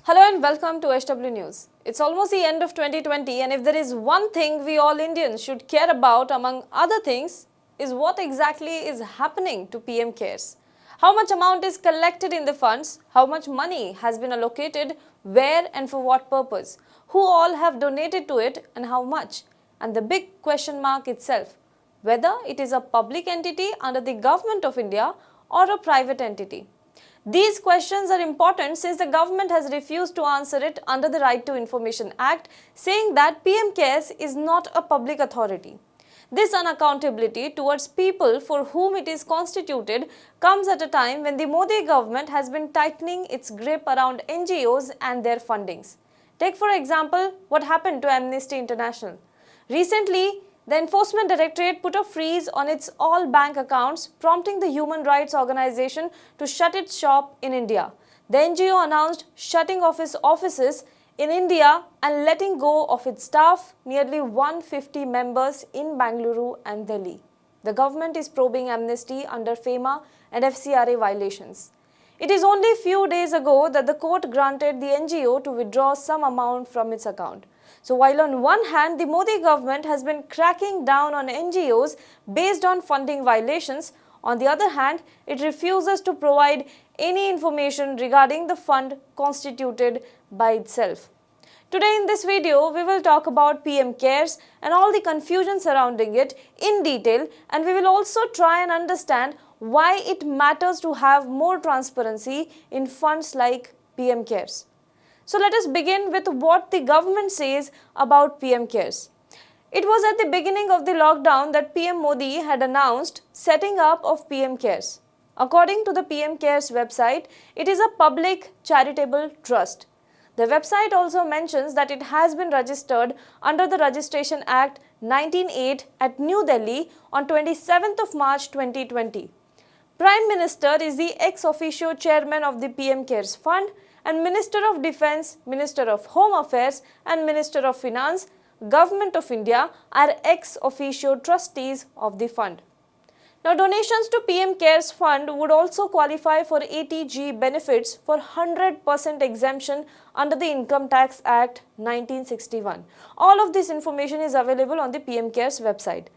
Hello and welcome to HW News. It's almost the end of 2020 and if there is one thing we all Indians should care about among other things is what exactly is happening to PM CARES. How much amount is collected in the funds, how much money has been allocated, where and for what purpose, who all have donated to it and how much, and the big question mark itself, whether it is a public entity under the Government of India or a private entity. These questions are important since the government has refused to answer it under the Right to Information Act, saying that PM CARES is not a public authority. This unaccountability towards people for whom it is constituted comes at a time when the Modi government has been tightening its grip around NGOs and their fundings. Take for example what happened to Amnesty International. Recently, the Enforcement Directorate put a freeze on its all bank accounts, prompting the human rights organization to shut its shop in India. The NGO announced shutting off its offices in India and letting go of its staff, nearly 150 members in Bangalore and Delhi. The government is probing Amnesty under FEMA and FCRA violations. It is only a few days ago that the court granted the NGO to withdraw some amount from its account. So while on one hand, the Modi government has been cracking down on NGOs based on funding violations, on the other hand, it refuses to provide any information regarding the fund constituted by itself. Today in this video, we will talk about PM CARES and all the confusion surrounding it in detail, and we will also try and understand why it matters to have more transparency in funds like PM CARES. So let us begin with what the government says about PM CARES. It was at the beginning of the lockdown that PM Modi had announced setting up of PM CARES. According to the PM CARES website, it is a public charitable trust. The website also mentions that it has been registered under the Registration Act 1908 at New Delhi on 27th of March 2020. Prime Minister is the ex officio chairman of the PM CARES Fund, and Minister of Defence, Minister of Home Affairs and Minister of Finance, Government of India are ex officio trustees of the fund. Now, donations to PM CARES Fund would also qualify for ATG benefits for 100% exemption under the Income Tax Act 1961. All of this information is available on the PM CARES website.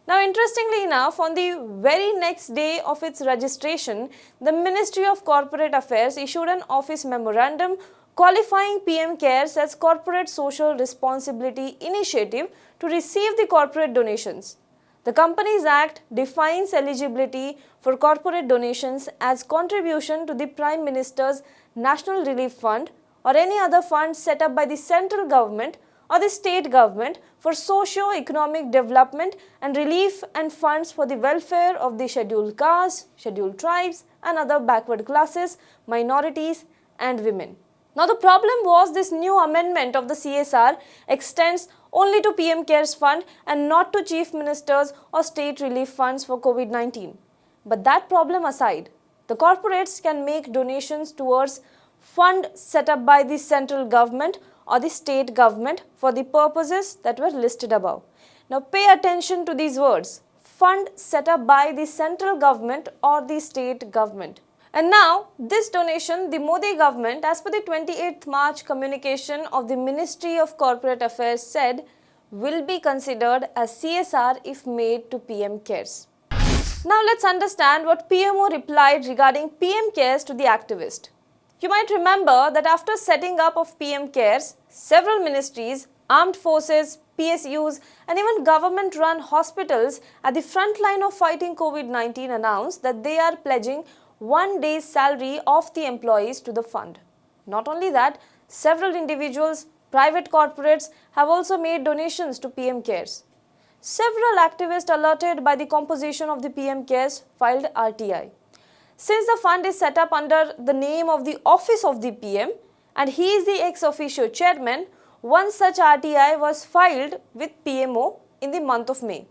Now, interestingly enough, on the very next day of its registration, the Ministry of Corporate Affairs issued an office memorandum qualifying PM CARES as Corporate Social Responsibility Initiative to receive the corporate donations. The Companies Act defines eligibility for corporate donations as contribution to the Prime Minister's National Relief Fund or any other fund set up by the central government or the state government for socio-economic development and relief, and funds for the welfare of the scheduled castes, scheduled tribes and other backward classes, minorities and women. Now the problem was this new amendment of the CSR extends only to PM CARES Fund and not to Chief Ministers or state relief funds for COVID-19. But that problem aside, the corporates can make donations towards fund set up by the central government or the state government for the purposes that were listed above. Now pay attention to these words: fund set up by the central government or the state government. And now this donation, the Modi government, as per the 28th March communication of the Ministry of Corporate Affairs, said will be considered as CSR if made to PM CARES. Now let's understand what PMO replied regarding PM CARES to the activist. You might remember that after setting up of PM CARES, several ministries, armed forces, PSUs and even government-run hospitals at the front line of fighting COVID-19 announced that they are pledging 1 day's salary of the employees to the fund. Not only that, several individuals, private corporates have also made donations to PM CARES. Several activists alerted by the composition of the PM CARES filed RTI. Since the fund is set up under the name of the Office of the PM and he is the ex officio chairman, one such RTI was filed with PMO in the month of May.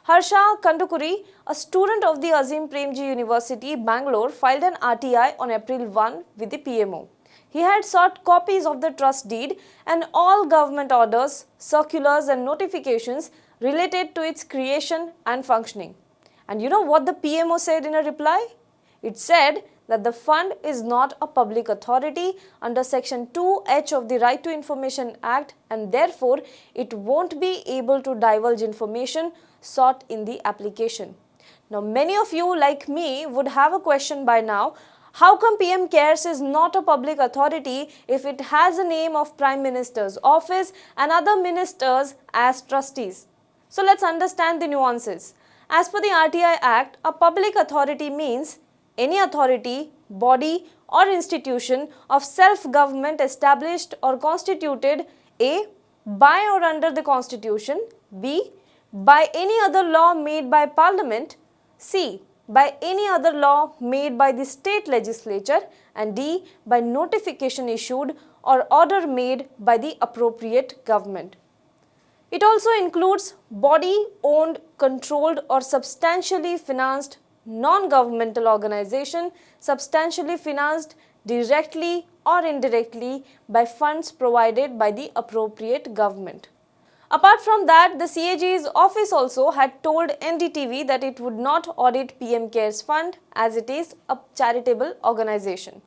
Harsha Kandukuri, a student of the Azim Premji University, Bangalore, filed an RTI on April 1 with the PMO. He had sought copies of the trust deed and all government orders, circulars and notifications related to its creation and functioning. And you know what the PMO said in a reply? It said that the fund is not a public authority under Section 2H of the Right to Information Act, and therefore it won't be able to divulge information sought in the application. Now, many of you like me would have a question by now. How come PM CARES is not a public authority if it has a name of Prime Minister's office and other ministers as trustees? So let's understand the nuances. As per the RTI Act, a public authority means any authority, body or institution of self-government established or constituted A. by or under the Constitution, B. by any other law made by Parliament, C. by any other law made by the state legislature, and D. by notification issued or order made by the appropriate government. It also includes body owned, controlled or substantially financed non-governmental organization substantially financed directly or indirectly by funds provided by the appropriate government. Apart from that, the CAG's office also had told NDTV that it would not audit PM CARES Fund as it is a charitable organization.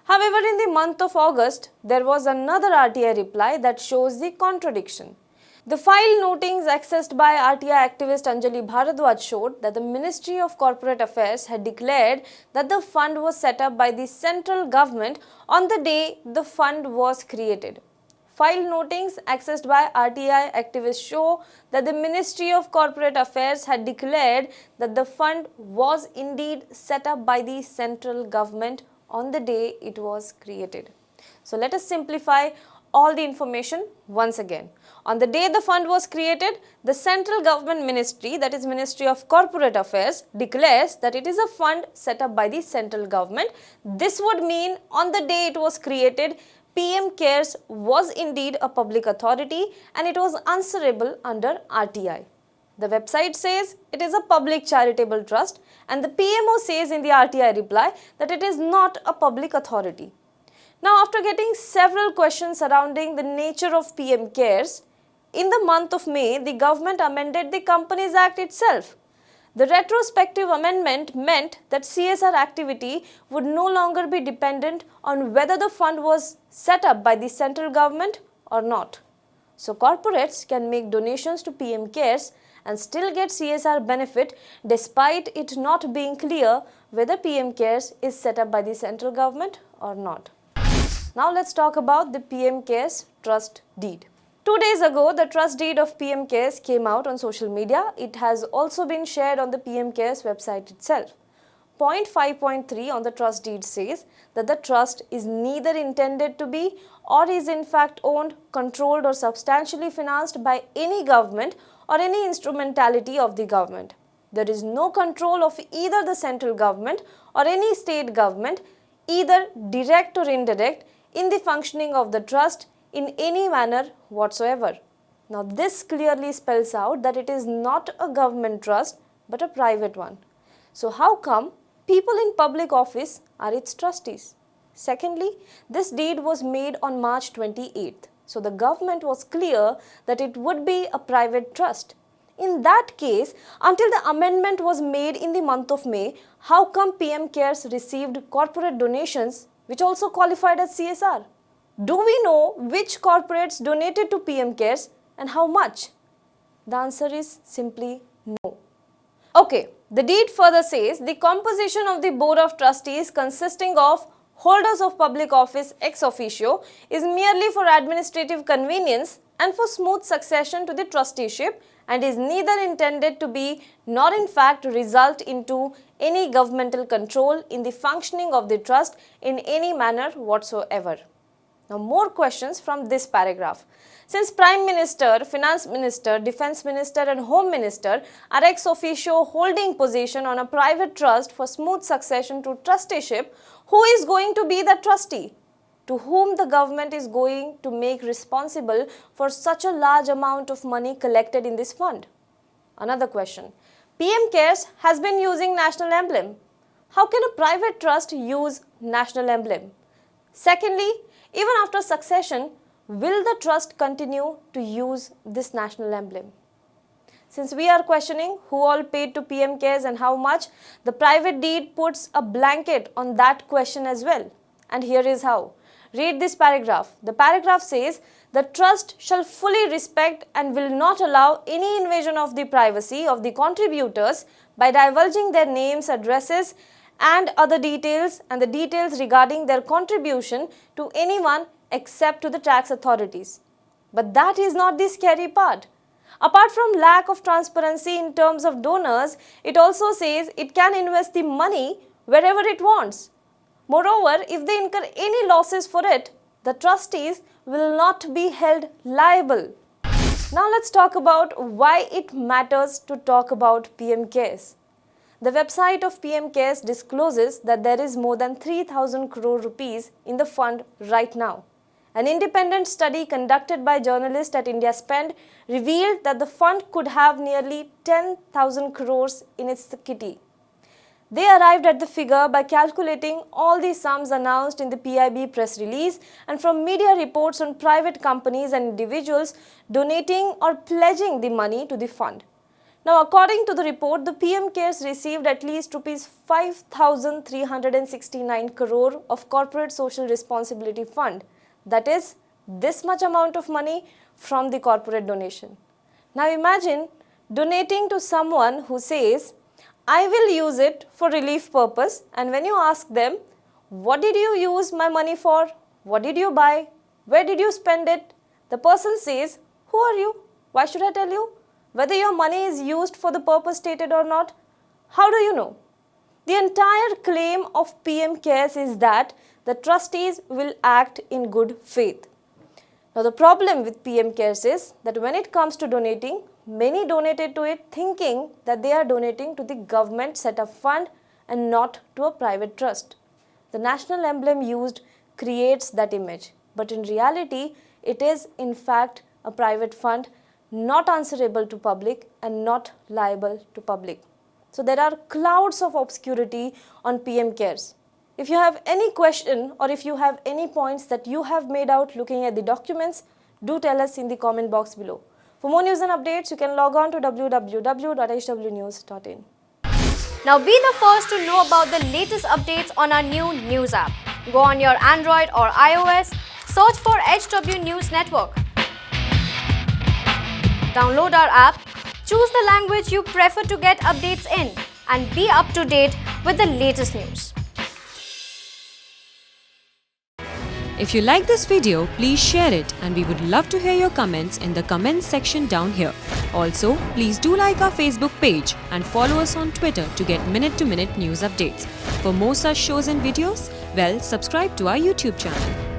However, in the month of August, there was another RTI reply that shows the contradiction. The file notings accessed by RTI activist Anjali Bharadwaj showed that the Ministry of Corporate Affairs had declared that the fund was set up by the central government on the day the fund was created. File notings accessed by RTI activists show that the Ministry of Corporate Affairs had declared that the fund was indeed set up by the central government on the day it was created. So let us simplify all the information once again. On the day the fund was created, the central government ministry, that is Ministry of Corporate Affairs, declares that it is a fund set up by the central government. This would mean on the day it was created, PM CARES was indeed a public authority and it was answerable under RTI. The website says it is a public charitable trust and the PMO says in the RTI reply that it is not a public authority. Now, after getting several questions surrounding the nature of PM CARES, in the month of May, the government amended the Companies Act itself. The retrospective amendment meant that CSR activity would no longer be dependent on whether the fund was set up by the central government or not. So, corporates can make donations to PM CARES and still get CSR benefit despite it not being clear whether PM CARES is set up by the central government or not. Now let's talk about the PM CARES trust deed. 2 days ago, the trust deed of PM CARES came out on social media. It has also been shared on the PM CARES website itself. Point 5.3 on the trust deed says that the trust is neither intended to be or is in fact owned, controlled or substantially financed by any government or any instrumentality of the government. There is no control of either the central government or any state government, either direct or indirect, in the functioning of the trust in any manner whatsoever. Now, this clearly spells out that it is not a government trust but a private one. So, how come people in public office are its trustees? Secondly, this deed was made on March 28th. So, the government was clear that it would be a private trust. In that case, until the amendment was made in the month of May, how come PM CARES received corporate donations which also qualified as CSR? Do we know which corporates donated to PM CARES and how much? The answer is simply no. Okay, the deed further says the composition of the Board of Trustees consisting of holders of public office ex officio is merely for administrative convenience and for smooth succession to the trusteeship and is neither intended to be nor in fact result into any governmental control in the functioning of the trust in any manner whatsoever. Now, more questions from this paragraph. Since Prime Minister, Finance Minister, Defence Minister and Home Minister are ex officio holding position on a private trust for smooth succession to trusteeship, who is going to be the trustee? To whom the government is going to make responsible for such a large amount of money collected in this fund? Another question. PM CARES has been using national emblem. How can a private trust use national emblem? Secondly, even after succession, will the trust continue to use this national emblem? Since we are questioning who all paid to PM CARES and how much, the private deed puts a blanket on that question as well. And here is how. Read this paragraph. The paragraph says, the trust shall fully respect and will not allow any invasion of the privacy of the contributors by divulging their names, addresses, and other details and the details regarding their contribution to anyone except to the tax authorities. But that is not the scary part. Apart from lack of transparency in terms of donors, it also says it can invest the money wherever it wants. Moreover, if they incur any losses for it, the trustees will not be held liable. Now let's talk about why it matters to talk about PM CARES. The website of PM CARES discloses that there is more than 3,000 crore rupees in the fund right now. An independent study conducted by journalists at India Spend revealed that the fund could have nearly 10,000 crores in its kitty. They arrived at the figure by calculating all the sums announced in the PIB press release and from media reports on private companies and individuals donating or pledging the money to the fund. Now, according to the report, the PM CARES received at least rupees 5,369 crore of corporate social responsibility fund. That is, this much amount of money from the corporate donation. Now imagine donating to someone who says, I will use it for relief purpose, and when you ask them, what did you use my money for? What did you buy? Where did you spend it? The person says, who are you? Why should I tell you? Whether your money is used for the purpose stated or not? How do you know? The entire claim of PM CARES is that the trustees will act in good faith. Now the problem with PM CARES is that when it comes to donating, many donated to it thinking that they are donating to the government set up fund and not to a private trust. The national emblem used creates that image, but in reality, it is in fact a private fund, not answerable to public and not liable to public. So there are clouds of obscurity on PM CARES. If you have any question or if you have any points that you have made out looking at the documents, do tell us in the comment box below. For more news and updates, you can log on to www.hwnews.in. Now be the first to know about the latest updates on our new news app. Go on your Android or iOS, search for HW News Network. Download our app, choose the language you prefer to get updates in, and be up to date with the latest news. If you like this video, please share it and we would love to hear your comments in the comments section down here. Also, please do like our Facebook page and follow us on Twitter to get minute-to-minute news updates. For more such shows and videos, well, subscribe to our YouTube channel.